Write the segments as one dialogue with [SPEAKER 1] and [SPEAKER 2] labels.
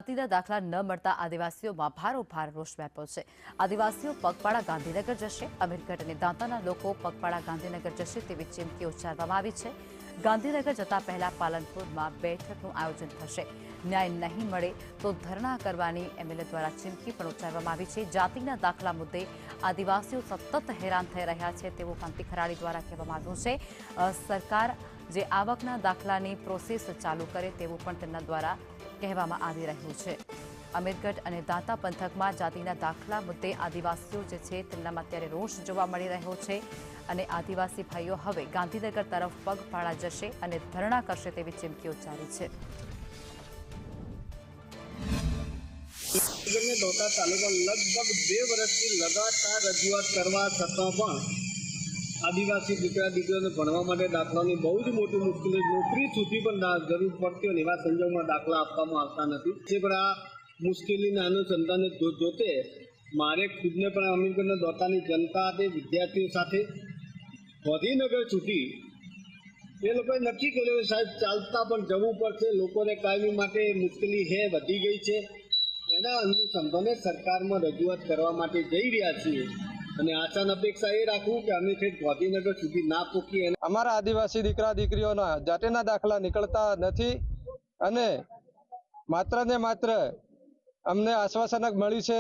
[SPEAKER 1] જાતિના દાખલા ન મળતા આદિવાસીઓમાં ભારોભાર રોષ વ્યાપ્યો છે। આદિવાસીઓ પગપાળા ગાંધીનગર જશે। અમીરગઢ અને દાંતાના લોકો પગપાળા ગાંધીનગર જશે તેવી ચીમકી ઉચ્ચારવામાં આવી છે। ગાંધીનગર જતા પહેલા પાલનપુરમાં બેઠકનું આયોજન થશે। ન્યાય નહીં મળે તો ધરણા કરવાની એમએલએ દ્વારા ચીમકી પણ ઉચ્ચારવામાં આવી છે। જાતિના દાખલા મુદ્દે આદિવાસીઓ સતત હેરાન થઈ રહ્યા છે તેવું કાંતિ ખરાડી દ્વારા કહેવામાં આવ્યું છે। સરકાર જે આવકના દાખલાની પ્રોસેસ ચાલુ કરે તેવું પણ તેમના દ્વારા કહેવામાં આવી રહ્યું છે। અમીરગઢ અને દાંતા પંથકમાં જાતિના દાખલા મુદ્દે આદિવાસીઓ જે છે તેમનામાં અત્યારે રોષ જોવા મળી રહ્યો છે અને આદિવાસી ભાઈઓ હવે ગાંધીનગર તરફ પગપાળા જશે અને ધરણા કરશે તેવી ચીમકી ઉચ્ચારી છે।
[SPEAKER 2] દાંતા તાલુકા લગભગ 2 વર્ષથી લગાતાર રજૂઆત કરવા છતાં પણ આદિવાસી દીકરીઓને ભણવા માટે દાખલાની બહુ જ મોટી મુશ્કેલી, નોકરી સુધી પણ જરૂર પડતી હોય એવા સંજોગોમાં દાખલા આપવામાં આવતા નથી। જે પણ આ મુશ્કેલીના અનુસંધાને જોતે મારે ખુદને પણ અમીરગઢ દાંતાની જનતા તે વિદ્યાર્થીઓ સાથે ગાંધીનગર છૂટી એ લોકોએ નક્કી કર્યું સાહેબ ચાલતા પણ જવું પડશે, લોકોને કાયમી માટે મુશ્કેલી વધી ગઈ છે। એના અનુસંધાને સરકારમાં રજૂઆત કરવા માટે જઈ રહ્યા છીએ અને આશા અપેક્ષા એ રાખવું કે અમે ગાંધીનગર સુધી ના પહોંચીએ।
[SPEAKER 3] અમારા આદિવાસી દીકરા દીકરીઓના જાતિના દાખલા નીકળતા નથી અને માત્ર ને માત્ર અમને આશ્વાસન મળ્યું છે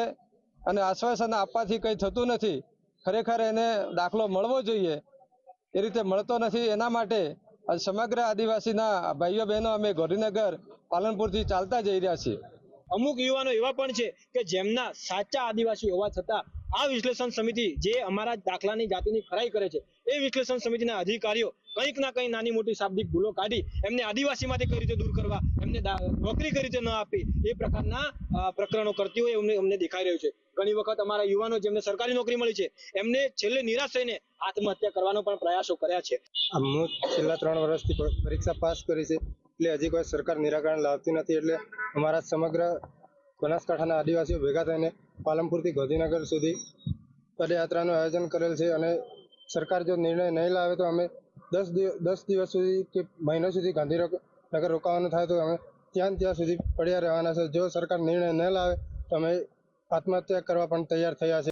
[SPEAKER 3] અને આશ્વાસન આપવાથી કંઈ થતું નથી। ખરેખર એને દાખલો મળવો જોઈએ એ રીતે મળતો નથી। એના માટે સમગ્ર આદિવાસીના ભાઈઓ બહેનો અમે ગાંધીનગર પાલનપુરથી ચાલતા જઈ રહ્યા છીએ।
[SPEAKER 4] અમુક યુવાનો એવા પણ છે કે જેમના સાચા આદિવાસી હોવા છતાં આ વિશ્લેષણ સમિતિ જે અમારા દાખલાની જાતિની ખરાઈ કરે છે એ વિશ્લેષણ સમિતિના અધિકારીઓ કંઈક ના કંઈ નાની મોટી શાબ્દિક ભૂલો કાઢી એમને આદિવાસીમાંથી કઈ રીતે દૂર કરવા, એમને નોકરી કઈ રીતે ન આપી એ પ્રકારના પ્રકરણો કરતી હોય અમને દેખાઈ રહ્યું છે। ઘણી વખત અમારા યુવાનો જેમને સરકારી નોકરી મળી છે એમને છેલ્લે નિરાશ થઈને આત્મહત્યા કરવાનો પણ પ્રયાસો કર્યા છે।
[SPEAKER 3] હું છેલ્લા 3 વર્ષથી પરીક્ષા પાસ કરી છે એટલે હજી કોઈ સરકાર નિરાકરણ લાવતી નથી। એટલે અમારા સમગ્ર બનાસકાંઠાના આદિવાસીઓ ભેગા થઈને પાલનપુરથી ગાંધીનગર સુધી પદયાત્રાનું આયોજન કરેલ છે અને સરકાર જો નિર્ણય નહીં લાવે તો અમે 10 દિવસ સુધી કે મહિના સુધી ગાંધીનગર રોકાવાનું થાય તો અમે ત્યાં સુધી પડ્યા રહેવાના છે। જો સરકાર નિર્ણય ન લાવે તો અમે આત્મહત્યા કરવા પણ તૈયાર થયા છે।